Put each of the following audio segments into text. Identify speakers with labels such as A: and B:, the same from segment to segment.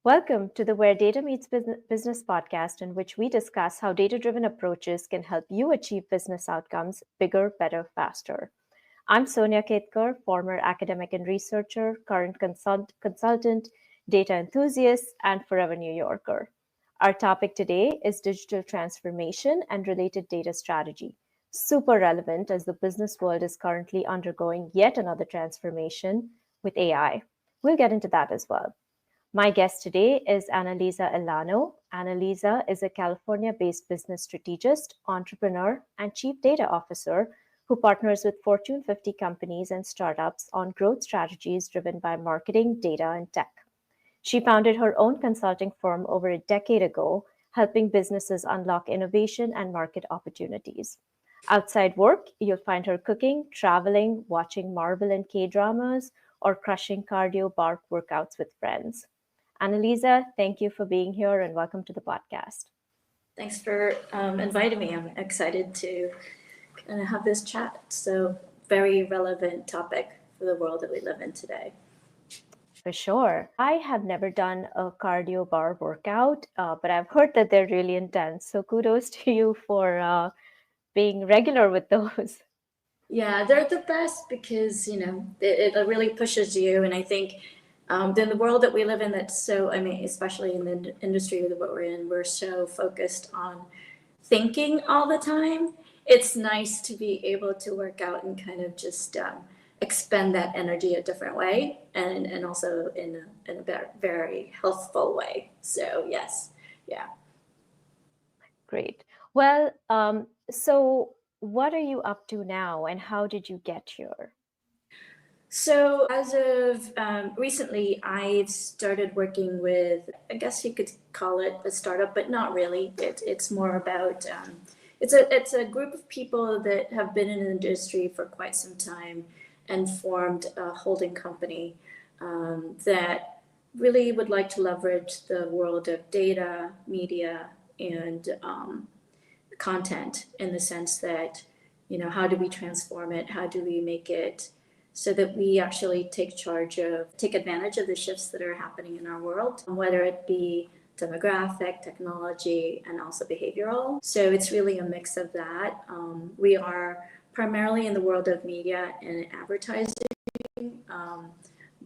A: Welcome to the Where Data Meets Business podcast, in which we discuss how data driven approaches can help you achieve business outcomes bigger, better, faster. I'm Sonia Ketkar, former academic and researcher, current consultant, data enthusiast, and forever New Yorker. Our topic today is digital transformation and related data strategy. Super relevant as the business world is currently undergoing yet another transformation with AI. We'll get into that as well. My guest today is Anna Liza Alano. Anna Liza is a California-based business strategist, entrepreneur, and chief data officer who partners with Fortune 50 companies and startups on growth strategies driven by marketing, data, and tech. She founded her own consulting firm over a decade ago, helping businesses unlock innovation and market opportunities. Outside work, you'll find her cooking, traveling, watching Marvel and K-dramas, or crushing cardio bar workouts with friends. Anna Liza, thank you for being here and welcome to the podcast.
B: Thanks for inviting me. I'm excited to have this chat. So, very relevant topic for the world that we live in today.
A: For sure. I have never done a cardio bar workout, but I've heard that they're really intense. So kudos to you for being regular with those.
B: Yeah, they're the best because, it really pushes you. And I think in the world that we live in, especially in the industry that we're in, we're so focused on thinking all the time. It's nice to be able to work out and kind of just expend that energy a different way and also in a very healthful way. So yes, yeah.
A: Great. Well, so what are you up to now and how did you get here?
B: So as of recently, I've started working with, I guess you could call it a startup, but not really. It's more about, it's a group of people that have been in the industry for quite some time and formed a holding company that really would like to leverage the world of data, media, and content in the sense that, how do we transform it? How do we make it so that we actually take advantage of the shifts that are happening in our world, whether it be demographic, technology, and also behavioral. So it's really a mix of that. We are primarily in the world of media and advertising,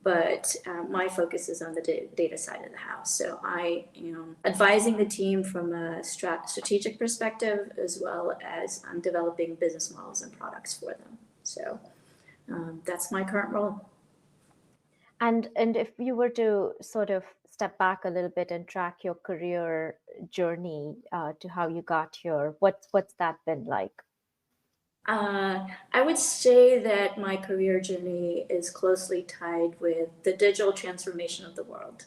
B: but my focus is on the data side of the house. So I am advising the team from a strategic perspective, as well as I'm developing business models and products for them. So that's my current role.
A: And if you were to sort of step back a little bit and track your career journey to how you got here, what's that been like?
B: I would say that my career journey is closely tied with the digital transformation of the world.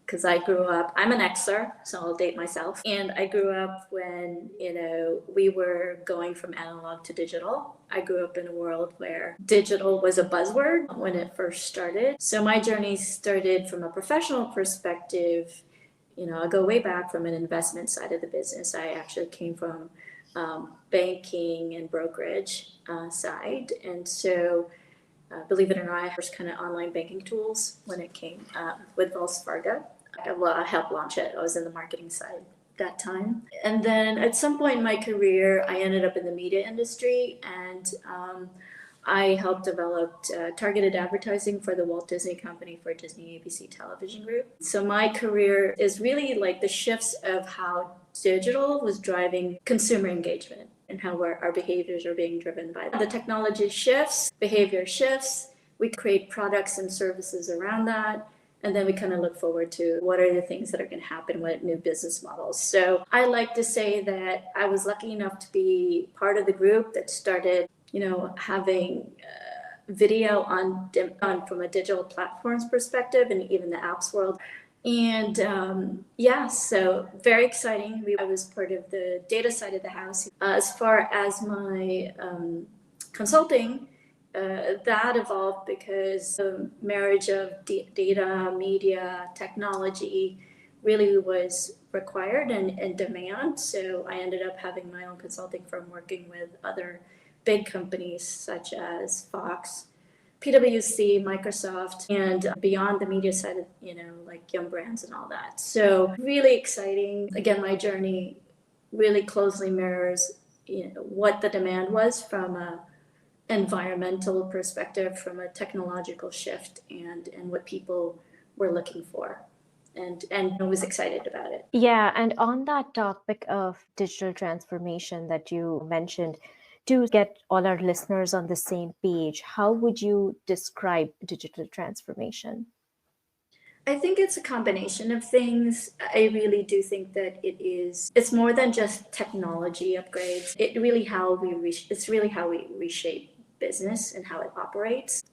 B: Because I'm an Xer, so I'll date myself. And I grew up when, we were going from analog to digital. I grew up in a world where digital was a buzzword when it first started. So my journey started from a professional perspective. I go way back from an investment side of the business. I actually came from banking and brokerage side. And so believe it or not, I first kind of online banking tools when it came with Wells Fargo. I helped launch it. I was in the marketing side that time. And then at some point in my career, I ended up in the media industry and I helped develop targeted advertising for the Walt Disney Company for Disney ABC Television Group. So my career is really like the shifts of how digital was driving consumer engagement and how our behaviors are being driven by that. The technology shifts, behavior shifts, we create products and services around that. And then we kind of look forward to what are the things that are going to happen with new business models. So I like to say that I was lucky enough to be part of the group that started, having video on from a digital platforms perspective and even the apps world. And so very exciting. I was part of the data side of the house. As far as my consulting, that evolved because the marriage of data, media, technology really was required and in demand. So I ended up having my own consulting firm working with other big companies such as Fox, PwC, Microsoft, and beyond the media side of, like Young Brands and all that. So really exciting. Again, my journey really closely mirrors, what the demand was from a environmental perspective, from a technological shift, and what people were looking for. And I was excited about it.
A: Yeah, and on that topic of digital transformation that you mentioned, to get all our listeners on the same page, how would you describe digital transformation?
B: I think it's a combination of things. I really do think that it's more than just technology upgrades. It's really how we reshape business and how it operates.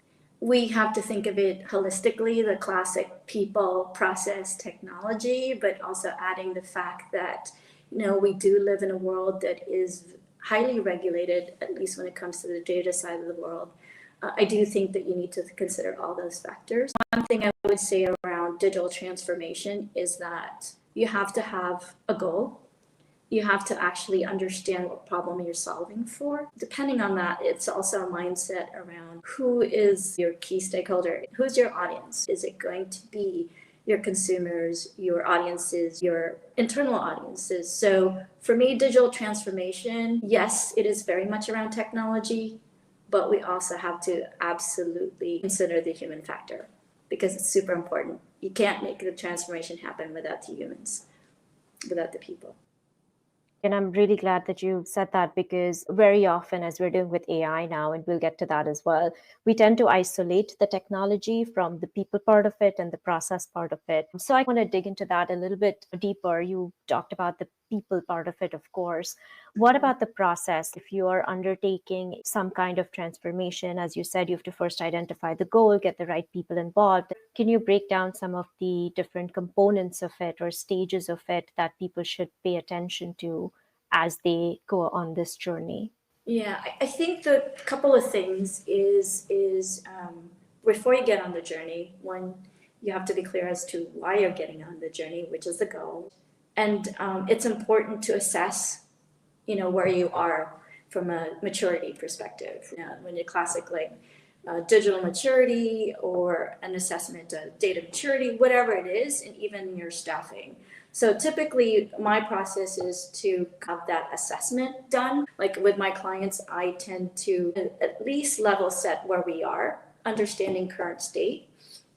B: We have to think of it holistically, the classic people, process, technology, but also adding the fact that, we do live in a world that is highly regulated, at least when it comes to the data side of the world. I do think that you need to consider all those factors. One thing I would say around digital transformation is that you have to have a goal. You have to actually understand what problem you're solving for. Depending on that, it's also a mindset around who is your key stakeholder, who's your audience. Is it going to be your consumers, your audiences, your internal audiences? So for me, digital transformation, yes, it is very much around technology, but we also have to absolutely consider the human factor because it's super important. You can't make the transformation happen without the humans, without the people.
A: And I'm really glad that you said that, because very often, as we're doing with AI now, and we'll get to that as well, we tend to isolate the technology from the people part of it and the process part of it. So I want to dig into that a little bit deeper. You talked about the people part of it, of course. What about the process? If you are undertaking some kind of transformation, as you said, you have to first identify the goal, get the right people involved. Can you break down some of the different components of it or stages of it that people should pay attention to as they go on this journey?
B: Yeah, I think the couple of things is before you get on the journey, one, you have to be clear as to why you're getting on the journey, which is the goal, and it's important to assess, where you are from a maturity perspective. When you're classic like digital maturity or an assessment of data maturity, whatever it is, and even your staffing. So typically my process is to have that assessment done. Like with my clients, I tend to at least level set where we are, understanding current state,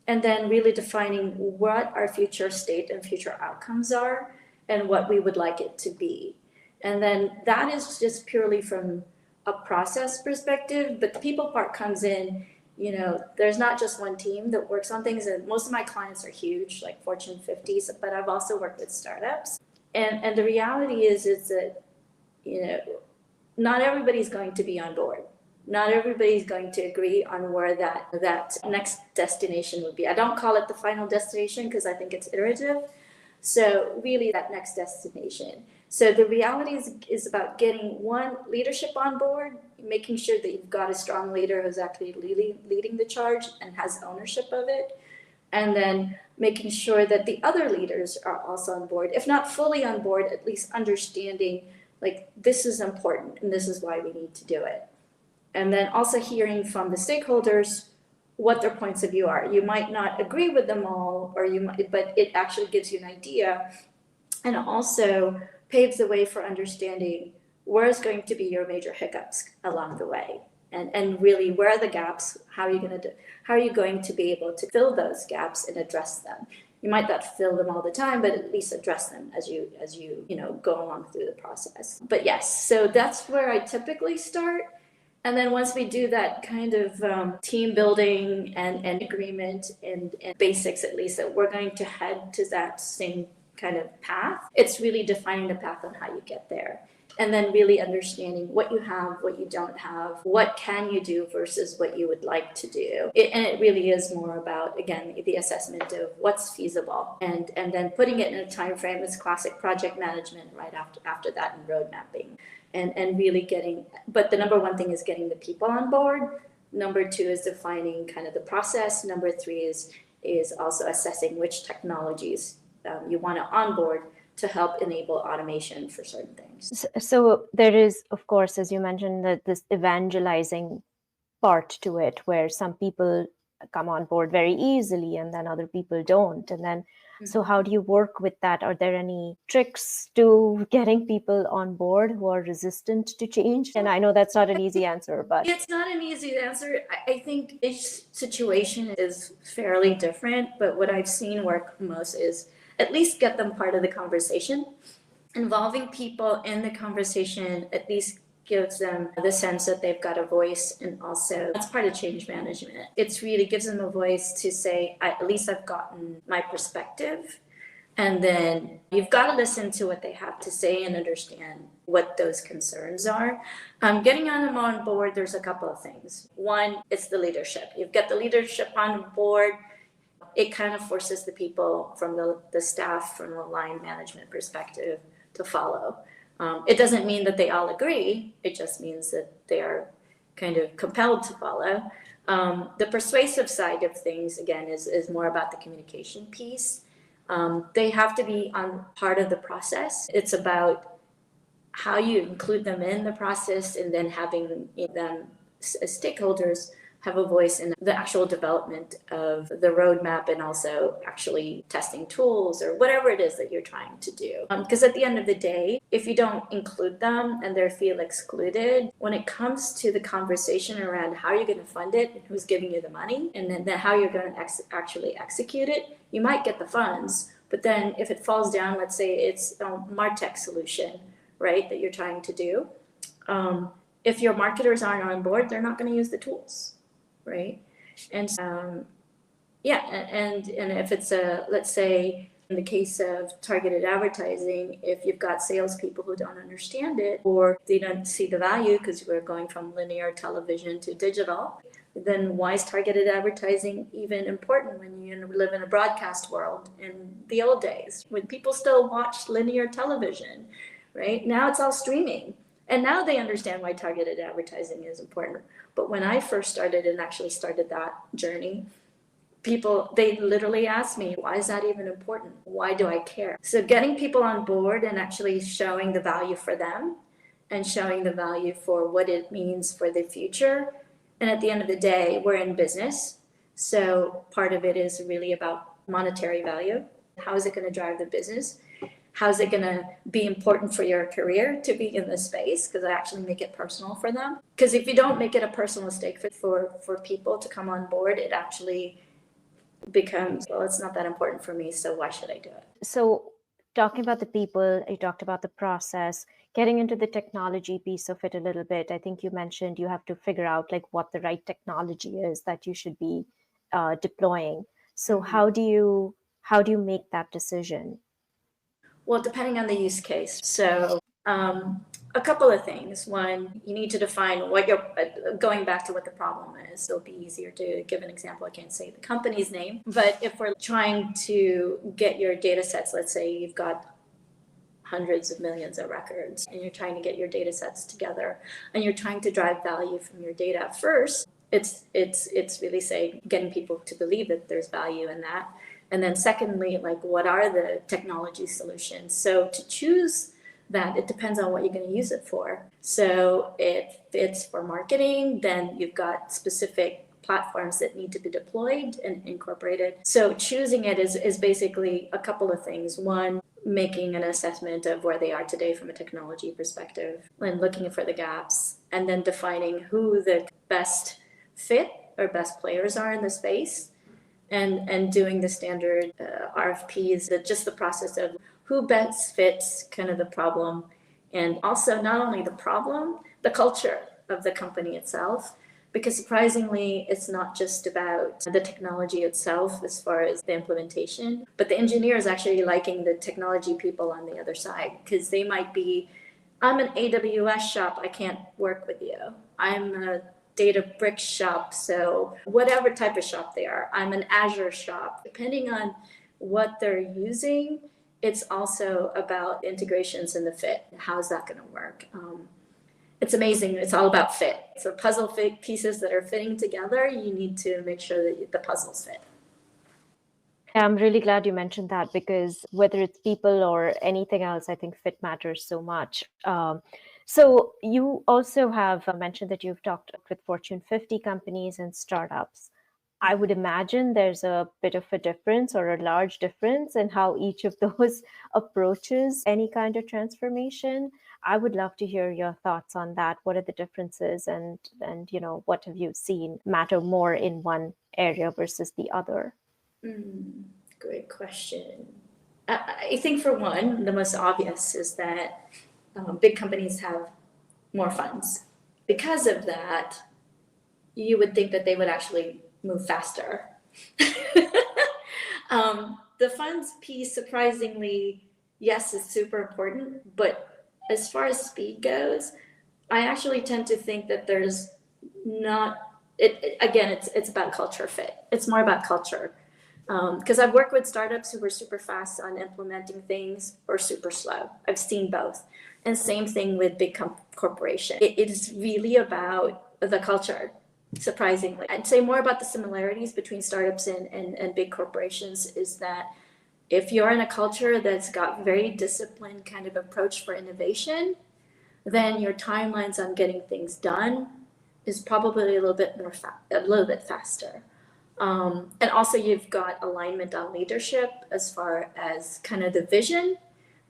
B: and then really defining what our future state and future outcomes are and what we would like it to be. And then that is just purely from a process perspective, but the people part comes in, there's not just one team that works on things, and most of my clients are huge, like Fortune 50s, but I've also worked with startups. And the reality is that, not everybody's going to be on board. Not everybody's going to agree on where that next destination would be. I don't call it the final destination because I think it's iterative. So really that next destination. So the reality is about getting one, leadership on board, making sure that you've got a strong leader who's actually leading the charge and has ownership of it. And then making sure that the other leaders are also on board, if not fully on board, at least understanding like this is important and this is why we need to do it. And then also hearing from the stakeholders what their points of view are. You might not agree with them all, but it actually gives you an idea, and also paves the way for understanding where is going to be your major hiccups along the way, and really where are the gaps. How are you going to be able to fill those gaps and address them? You might not fill them all the time, but at least address them as you go along through the process. But yes, so that's where I typically start. And then once we do that kind of team building and agreement and basics, at least, that we're going to head to that same kind of path, it's really defining the path on how you get there. And then really understanding what you have, what you don't have, what can you do versus what you would like to do. And it really is more about, again, the assessment of what's feasible and then putting it in a time frame. It's classic project management right after that, and road mapping. And really but the number one thing is getting the people on board. Number two is defining kind of the process. Number three is also assessing which technologies you want to onboard to help enable automation for certain things.
A: So there is, of course, as you mentioned, that this evangelizing part to it where some people come on board very easily and then other people don't. And then, so how do you work with that? Are there any tricks to getting people on board who are resistant to change? And I know that's not an easy answer, but
B: it's not an easy answer. I think each situation is fairly different, but what I've seen work most is at least get them part of the conversation. Involving people in the conversation at least gives them the sense that they've got a voice, and also that's part of change management. It's really gives them a voice to say, at least I've gotten my perspective. And then you've got to listen to what they have to say and understand what those concerns are. Getting them on board, there's a couple of things. One, it's the leadership. You've got the leadership on board. It kind of forces the people from the staff, from a line management perspective, to follow. It doesn't mean that they all agree. It just means that they are kind of compelled to follow. The persuasive side of things, again, is more about the communication piece. They have to be on part of the process. It's about how you include them in the process, and then having them as stakeholders have a voice in the actual development of the roadmap, and also actually testing tools or whatever it is that you're trying to do. Because at the end of the day, if you don't include them and they feel excluded, when it comes to the conversation around how you're going to fund it and who's giving you the money, and then how you're going to actually execute it, you might get the funds, but then if it falls down, let's say it's a MarTech solution, right, that you're trying to do, if your marketers aren't on board, they're not going to use the tools. Right. And and if it's let's say in the case of targeted advertising, if you've got salespeople who don't understand it, or they don't see the value because we're going from linear television to digital, then why is targeted advertising even important when you live in a broadcast world in the old days, when people still watched linear television, right? Now it's all streaming. And now they understand why targeted advertising is important. But when I first started and actually started that journey, people, they literally asked me, why is that even important? Why do I care? So getting people on board and actually showing the value for them and showing the value for what it means for the future. And at the end of the day, we're in business. So part of it is really about monetary value. How is it going to drive the business? How's it going to be important for your career to be in this space? Because I actually make it personal for them. Because if you don't make it a personal stake for people to come on board, it actually becomes, well, it's not that important for me, so why should I do it?
A: So talking about the people, you talked about the process, getting into the technology piece of it a little bit. I think you mentioned you have to figure out like what the right technology is that you should be deploying. So how do you make that decision?
B: Well, depending on the use case. So a couple of things. One, you need to define what you're going back to what the problem is. It'll be easier to give an example. I can't say the company's name, but if we're trying to get your data sets, let's say you've got hundreds of millions of records and you're trying to get your data sets together and you're trying to drive value from your data. First, it's really saying, getting people to believe that there's value in that. And then secondly, like, what are the technology solutions? So to choose that, it depends on what you're going to use it for. So if it's for marketing, then you've got specific platforms that need to be deployed and incorporated. So choosing it is basically a couple of things. One, making an assessment of where they are today from a technology perspective and looking for the gaps, and then defining who the best fit or best players are in the space, and doing the standard RFPs, that just the process of who best fits kind of the problem, and also not only the problem, the culture of the company itself. Because surprisingly, it's not just about the technology itself as far as the implementation, but the engineers actually liking the technology people on the other side. Because they might be, I'm an AWS shop, I can't work with you. I'm a Databricks shop, so whatever type of shop they are. I'm an Azure shop. Depending on what they're using, it's also about integrations and the fit. How's that going to work? It's amazing. It's all about fit. So puzzle fit pieces that are fitting together, you need to make sure that the puzzles fit.
A: I'm really glad you mentioned that, because whether it's people or anything else, I think fit matters so much. So you also have mentioned that you've talked with Fortune 50 companies and startups. I would imagine there's a bit of a difference or a large difference in how each of those approaches any kind of transformation. I would love to hear your thoughts on that. What are the differences, and what have you seen matter more in one area versus the other?
B: Great question. I think for one, the most obvious is that big companies have more funds. Because of that, you would think that they would actually move faster. The funds piece, surprisingly, yes, is super important, but as far as speed goes, I actually tend to think that there's not again, it's about culture fit. It's more about culture. Because I've worked with startups who were super fast on implementing things or super slow. I've seen both. And same thing with big corporation. It is really about the culture, surprisingly. I'd say more about the similarities between startups and big corporations is that if you're in a culture that's got very disciplined kind of approach for innovation, then your timelines on getting things done is probably a little bit a little bit faster. And also you've got alignment on leadership as far as kind of the vision,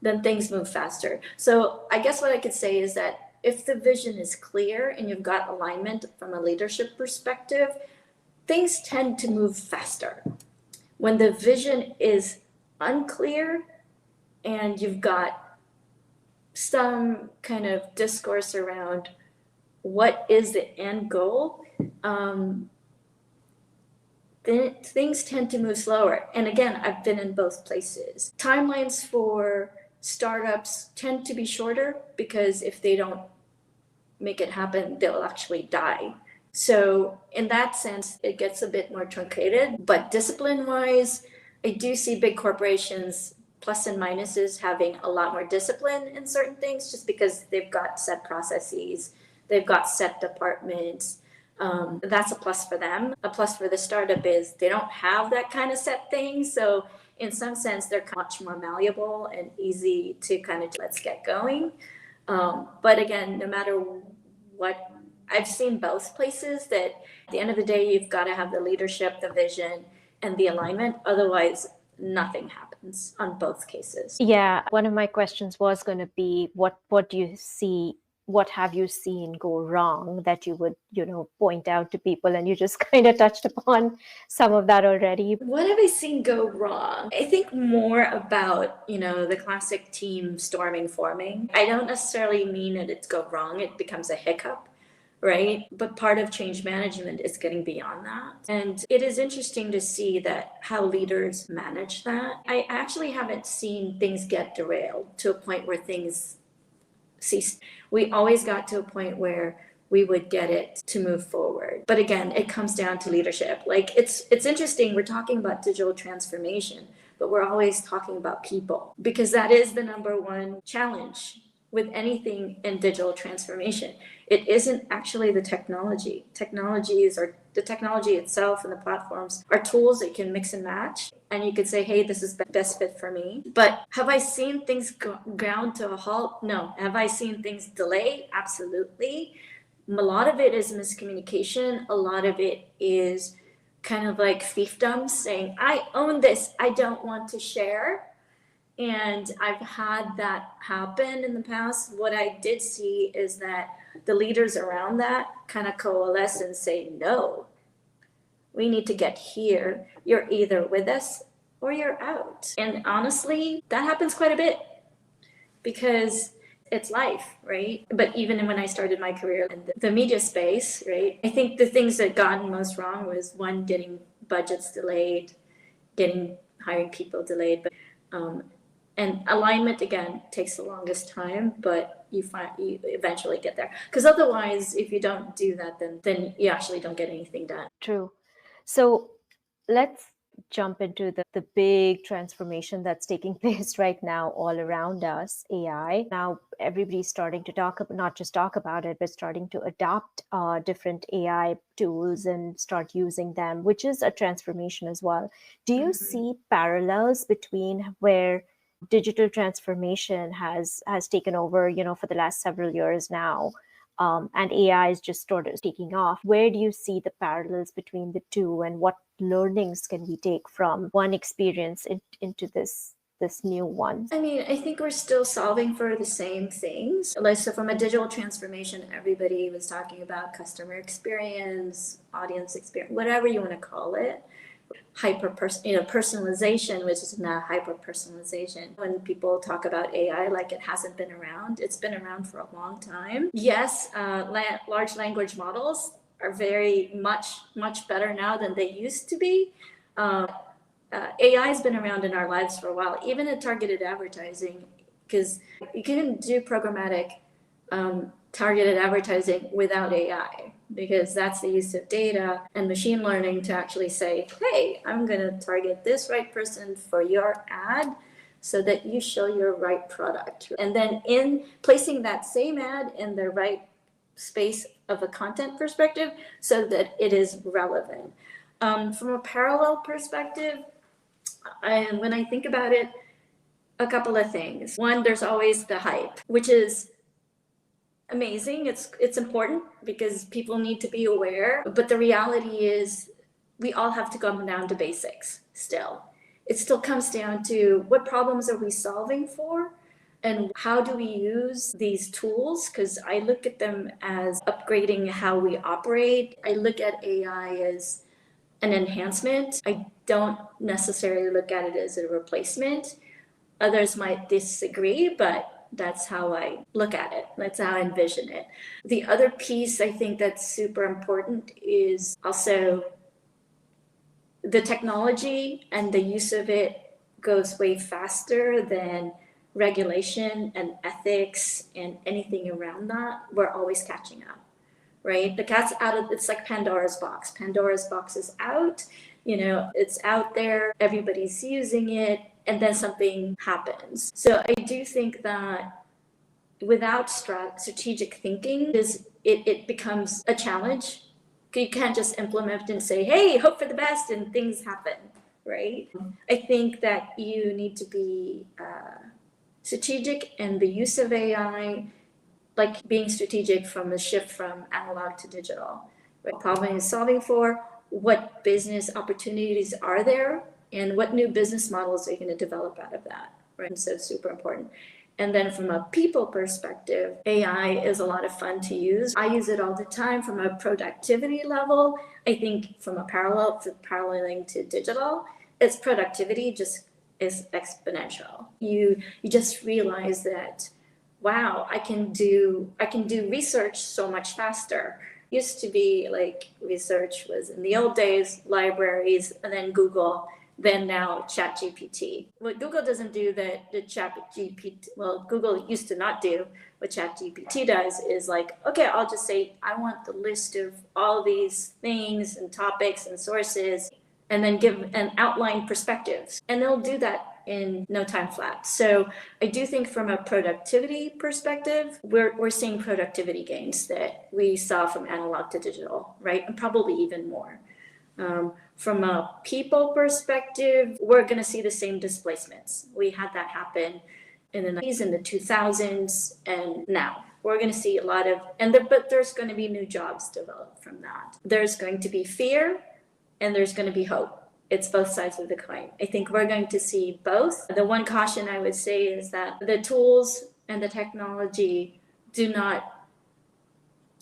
B: then things move faster. So I guess what I could say is that if the vision is clear and you've got alignment from a leadership perspective, things tend to move faster. When the vision is unclear and you've got some kind of discourse around what is the end goal, then things tend to move slower. And again, I've been in both places. Timelines for startups tend to be shorter because if they don't make it happen, they'll actually die. So in that sense, it gets a bit more truncated. But discipline-wise, I do see big corporations plus and minuses having a lot more discipline in certain things just because they've got set processes, they've got set departments. That's a plus for them. A plus for the startup is they don't have that kind of set thing. So in some sense, they're much more malleable and easy to kind of let's get going. But again, no matter what, I've seen both places that at the end of the day, you've got to have the leadership, the vision, and the alignment. Otherwise, nothing happens on both cases.
A: Yeah, one of my questions was going to be what do you see, what have you seen go wrong that you would, point out to people, and you just kind of touched upon some of that already.
B: What have I seen go wrong? I think more about, the classic team storming, forming. I don't necessarily mean that it's go wrong, it becomes a hiccup, right? But part of change management is getting beyond that. And it is interesting to see that how leaders manage that. I actually haven't seen things get derailed to a point where things cease. We always got to a point where we would get it to move forward. But again, it comes down to leadership. Like it's interesting, we're talking about digital transformation, but we're always talking about people because that is the number one challenge with anything in digital transformation. It isn't actually the technology. Technologies or the technology itself and the platforms are tools that you can mix and match. And you could say, hey, this is best fit for me. But have I seen things ground to a halt? No. Have I seen things delay? Absolutely. A lot of it is miscommunication. A lot of it is kind of like fiefdom saying, I own this. I don't want to share. And I've had that happen in the past. What I did see is that the leaders around that kind of coalesce and say, no, we need to get here. You're either with us or you're out. And honestly, that happens quite a bit because it's life, right? But even when I started my career in the media space, right, I think the things that got most wrong was one, getting budgets delayed, hiring people delayed, but and alignment again takes the longest time, but you eventually get there. Because otherwise, if you don't do that, then you actually don't get anything done.
A: True. So let's jump into the big transformation that's taking place right now all around us, AI. Now everybody's starting to not just talk about it, but starting to adopt different AI tools and start using them, which is a transformation as well. Do you see parallels between where digital transformation has taken over, for the last several years now. And AI is just sort of taking off. Where do you see the parallels between the two, and what learnings can we take from one experience into this new one?
B: I mean, I think we're still solving for the same things. Like, so from a digital transformation, everybody was talking about customer experience, audience experience, whatever you want to call it. Personalization, which is now hyper personalization. When people talk about AI like it hasn't been around, it's been around for a long time. Yes, large language models are very much better now than they used to be. AI has been around in our lives for a while, even in targeted advertising, because you can do programmatic targeted advertising without AI, because that's the use of data and machine learning to actually say, hey, I'm going to target this right person for your ad so that you show your right product. And then in placing that same ad in the right space of a content perspective so that it is relevant. From a parallel perspective, and when I think about it, a couple of things. One, there's always the hype, which is amazing. It's important because people need to be aware. But the reality is we all have to come down to basics still. It still comes down to what problems are we solving for and how do we use these tools? Because I look at them as upgrading how we operate. I look at AI as an enhancement. I don't necessarily look at it as a replacement. Others might disagree, but that's how I look at it. That's how I envision it. The other piece I think that's super important is also the technology, and the use of it goes way faster than regulation and ethics and anything around that. We're always catching up. Right? The cat's out of, it's like Pandora's box. Pandora's box is out, it's out there, everybody's using it, and then something happens. So I do think that without strategic thinking, it becomes a challenge. You can't just implement and say, hey, hope for the best, and things happen, right? I think that you need to be strategic in the use of AI, like being strategic from the shift from analog to digital. What problem is solving for, what business opportunities are there, and what new business models are you going to develop out of that, right? So it's super important. And then from a people perspective, AI is a lot of fun to use. I use it all the time from a productivity level. I think from a paralleling to digital, its productivity just is exponential. You just realize that, wow, I can do research so much faster. Used to be like research was in the old days, libraries, and then Google, then now ChatGPT. What Google doesn't do that the ChatGPT, well, Google used to not do, what ChatGPT does is like, okay, I'll just say, I want the list of all these things and topics and sources, and then give an outline perspectives. And they'll do that in no time flat. So I do think from a productivity perspective, we're seeing productivity gains that we saw from analog to digital, right? And probably even more. From a people perspective, we're going to see the same displacements. We had that happen in the 90s, in the 2000s, and now. We're going to see a lot of, but there's going to be new jobs developed from that. There's going to be fear, and there's going to be hope. It's both sides of the coin. I think we're going to see both. The one caution I would say is that the tools and the technology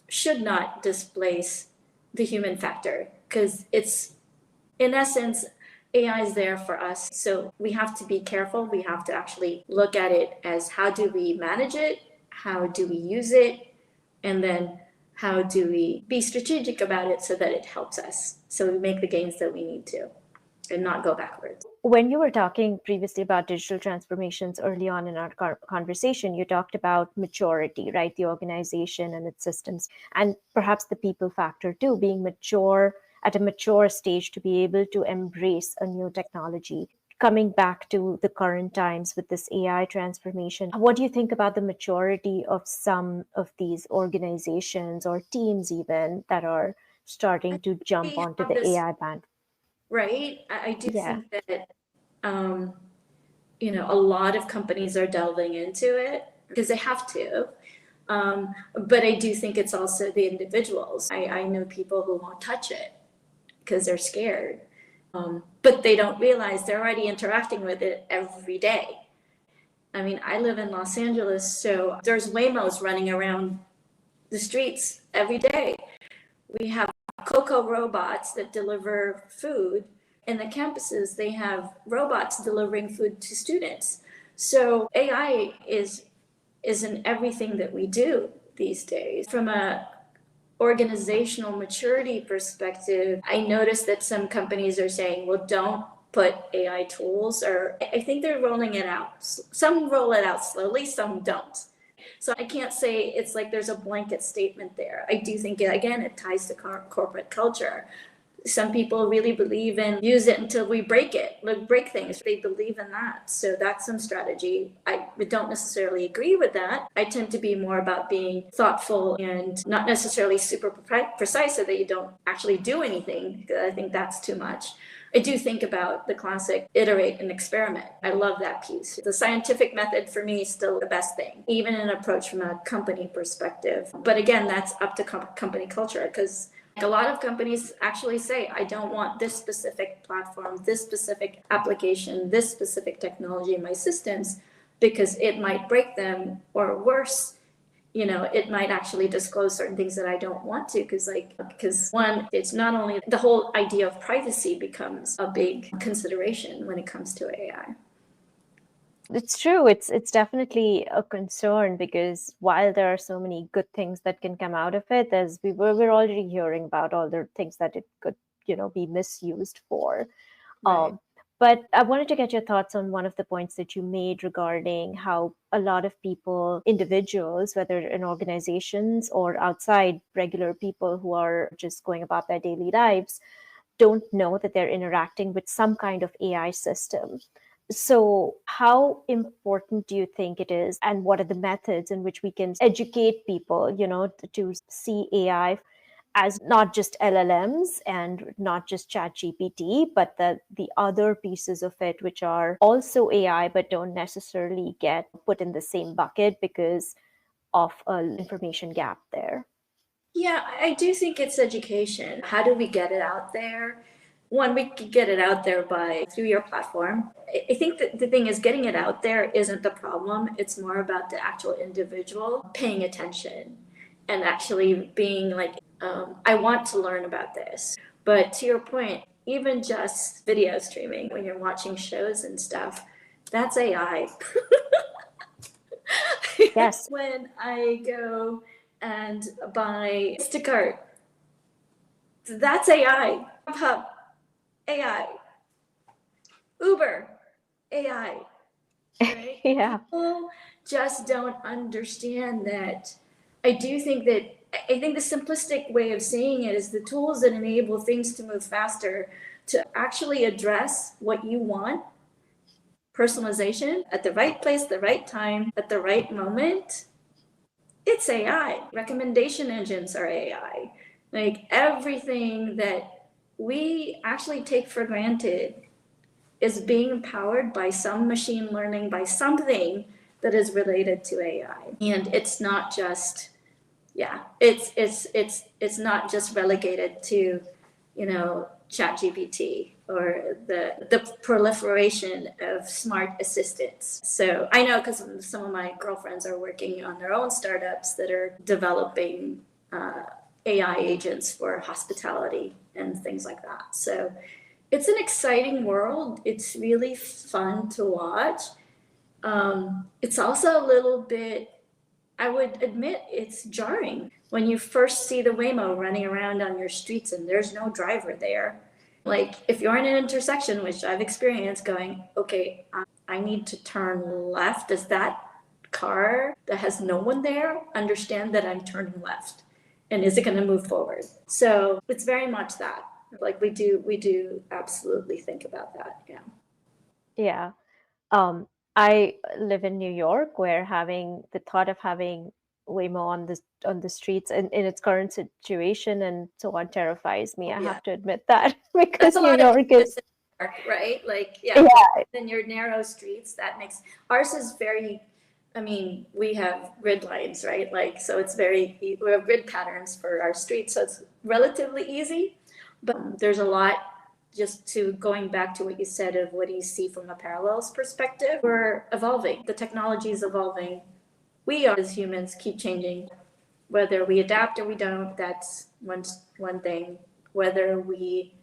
B: should not displace the human factor, because it's, in essence, AI is there for us. So we have to be careful. We have to actually look at it as, how do we manage it? How do we use it? And then how do we be strategic about it so that it helps us, so we make the gains that we need to and not go backwards.
A: When you were talking previously about digital transformations early on in our conversation, you talked about maturity, right? The organization and its systems, and perhaps the people factor too, being mature at a mature stage to be able to embrace a new technology. Coming back to the current times with this AI transformation, what do you think about the maturity of some of these organizations or teams even that are starting to jump onto the AI band?
B: Right? I do
A: Yeah.
B: think that a lot of companies are delving into it because they have to. But I do think it's also the individuals. I know people who won't touch it because they're scared, but they don't realize they're already interacting with it every day. I mean, I live in Los Angeles, so there's Waymos running around the streets every day. We have Coco robots that deliver food. In the campuses, they have robots delivering food to students. So AI is in everything that we do these days. From a organizational maturity perspective, I noticed that some companies are saying, well, don't put AI tools, or I think they're rolling it out. Some roll it out slowly, some don't. So I can't say it's like there's a blanket statement there. I do think, again, it ties to corporate culture. Some people really believe in use it until we break it, like break things. They believe in that. So that's some strategy. I don't necessarily agree with that. I tend to be more about being thoughtful and not necessarily super precise so that you don't actually do anything. I think that's too much. I do think about the classic iterate and experiment. I love that piece. The scientific method for me is still the best thing, even an approach from a company perspective. But again, that's up to company culture, because a lot of companies actually say, I don't want this specific platform, this specific application, this specific technology in my systems, because it might break them, or worse, it might actually disclose certain things that I don't want to, because one, it's not only the whole idea of privacy becomes a big consideration when it comes to AI.
A: It's true. It's definitely a concern, because while there are so many good things that can come out of it, we're already hearing about all the things that it could, be misused for.
B: Right.
A: But I wanted to get your thoughts on one of the points that you made regarding how a lot of people, individuals, whether in organizations or outside, regular people who are just going about their daily lives, don't know that they're interacting with some kind of AI system. So, how important do you think it is, and what are the methods in which we can educate people, to see AI as not just LLMs and not just ChatGPT, but the other pieces of it, which are also AI, but don't necessarily get put in the same bucket because of an information gap there?
B: Yeah, I do think it's education. How do we get it out there? One, we could get it out there through your platform. I think that the thing is, getting it out there isn't the problem. It's more about the actual individual paying attention and actually being like, I want to learn about this. But to your point, even just video streaming, when you're watching shows and stuff, that's AI.
A: Yes.
B: When I go and buy Instacart, that's AI. Hub, AI. Uber, AI. Right?
A: Yeah.
B: People just don't understand that. I do think that, I think the simplistic way of saying it is the tools that enable things to move faster, to actually address what you want, personalization at the right place, the right time, at the right moment. It's AI. Recommendation engines are AI. Like everything that we actually take for granted is being powered by some machine learning, by something that is related to AI. And it's not just, it's not just relegated to, ChatGPT or the proliferation of smart assistants. So I know, because some of my girlfriends are working on their own startups that are developing AI agents for hospitality and things like that. So it's an exciting world. It's really fun to watch. It's also a little bit, I would admit, it's jarring when you first see the Waymo running around on your streets and there's no driver there. Like, if you're in an intersection, which I've experienced, going, okay, I need to turn left. Does that car that has no one there understand that I'm turning left? And is it going to move forward? So it's very much that. Like, we do absolutely think about that. Yeah.
A: Yeah. Um, I live in New York, where having the thought of having Waymo on the streets in its current situation and so on terrifies me. I
B: Yeah.
A: have to admit that
B: That's
A: because
B: a
A: New
B: lot of
A: York is,
B: right? Like,
A: Yeah.
B: then your narrow streets, that makes, ours is very, I mean, we have grid lines, right? Like, so it's very, we have grid patterns for our streets, so it's relatively easy. But there's a lot, just to going back to what you said of what do you see from a parallels perspective. We're evolving. The technology is evolving. We are, as humans, keep changing. Whether we adapt or we don't, that's one thing. Whether we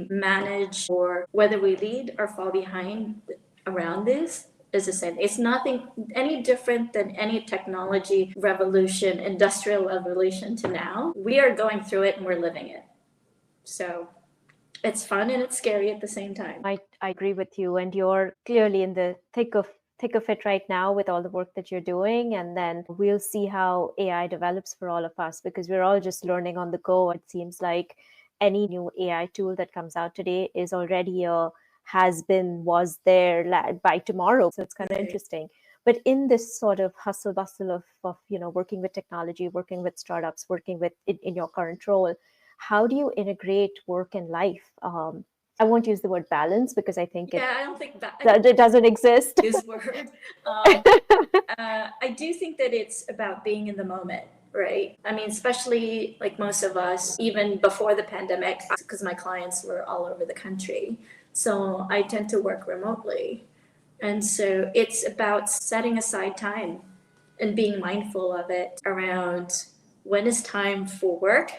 B: manage or whether we lead or fall behind around this is the same. It's nothing any different than any technology revolution, industrial revolution to now. We are going through it and we're living it. So it's fun and it's scary at the same time.
A: I agree with you, and you're clearly in the thick of it right now with all the work that you're doing, and then we'll see how AI develops for all of us, because we're all just learning on the go. It seems like any new AI tool that comes out today is already was there by tomorrow. So it's kind of interesting. But in this sort of hustle bustle of working with technology, working with startups, working with in your current role, how do you integrate work and life? I won't use the word balance because I think
B: I don't think
A: it doesn't exist.
B: This word. I do think that it's about being in the moment, right? I mean, especially like most of us, even before the pandemic, because my clients were all over the country. So I tend to work remotely. And so it's about setting aside time and being mindful of it around when it's time for work,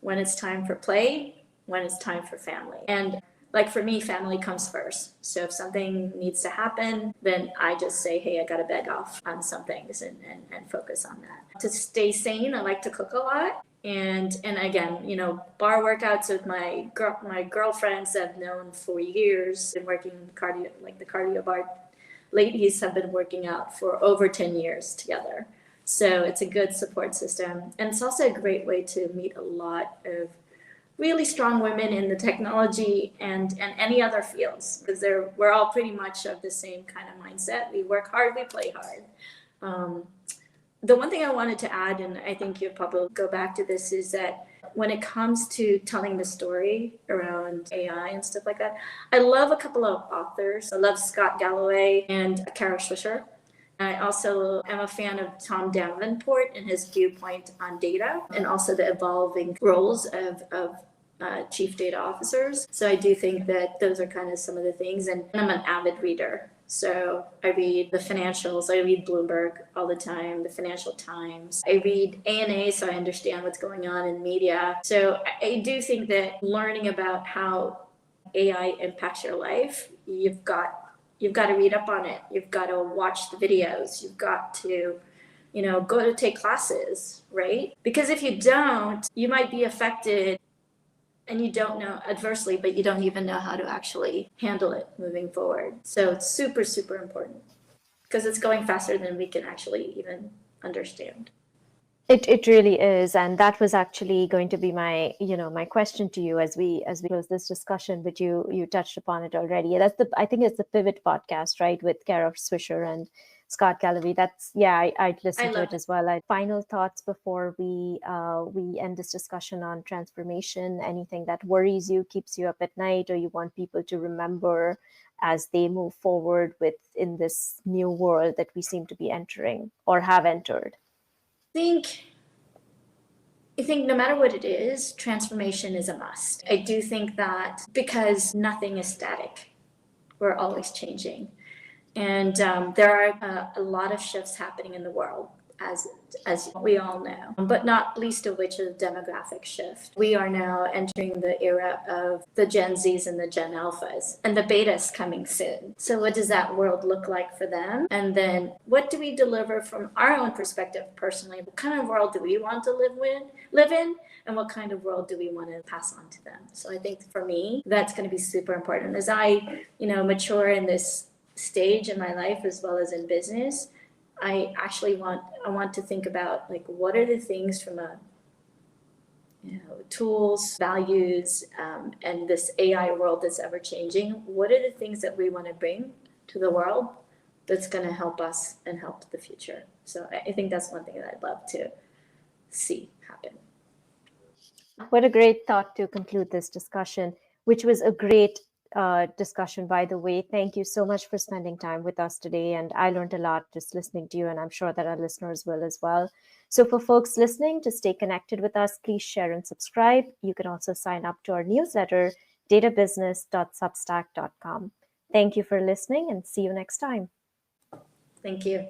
B: when it's time for play, when it's time for family. And like for me, family comes first. So if something needs to happen, then I just say, hey, I got to beg off on some things and focus on that. To stay sane, I like to cook a lot. And again, bar workouts with my girlfriends I've known for years, been working cardio, like the cardio bar ladies have been working out for over 10 years together. So it's a good support system. And it's also a great way to meet a lot of really strong women in the technology and any other fields, because we're all pretty much of the same kind of mindset. We work hard, we play hard. The one thing I wanted to add, and I think you'll probably go back to this, is that when it comes to telling the story around AI and stuff like that, I love a couple of authors. I love Scott Galloway and Kara Swisher. I also am a fan of Tom Davenport and his viewpoint on data, and also the evolving roles of chief data officers. So I do think that those are kind of some of the things. And I'm an avid reader. So I read the financials. I read Bloomberg all the time, the Financial Times. I read ANA, so I understand what's going on in media. So I do think that learning about how AI impacts your life, you've got to read up on it. You've got to watch the videos. You've got to, go to take classes, right? Because if you don't, you might be affected and you don't know adversely, but you don't even know how to actually handle it moving forward. So it's super, super important because it's going faster than we can actually even understand.
A: It really is, and that was actually going to be my my question to you as we close this discussion. But you touched upon it already. I think it's the Pivot podcast, right, with Kara Swisher and Scott Galloway. I'd listen to it as well. Final thoughts before we end this discussion on transformation. Anything that worries you, keeps you up at night, or you want people to remember as they move forward in this new world that we seem to be entering or have entered?
B: I think no matter what it is, transformation is a must. I do think that because nothing is static, we're always changing. And there are a lot of shifts happening in the world, as we all know, but not least of which is a demographic shift. We are now entering the era of the Gen Zs and the Gen Alphas, and the betas coming soon. So what does that world look like for them? And then what do we deliver from our own perspective personally? What kind of world do we want to live in? And what kind of world do we want to pass on to them? So I think for me, that's going to be super important. As I, mature in this stage in my life as well as in business, I want to think about like what are the things from a tools, values, and this AI world that's ever changing. What are the things that we want to bring to the world that's going to help us and help the future? So I think that's one thing that I'd love to see happen.
A: What a great thought to conclude this discussion, which was a great discussion, by the way. Thank you so much for spending time with us today. And I learned a lot just listening to you, and I'm sure that our listeners will as well. So, for folks listening, to stay connected with us, please share and subscribe. You can also sign up to our newsletter, databusiness.substack.com. Thank you for listening, and see you next time.
B: Thank you.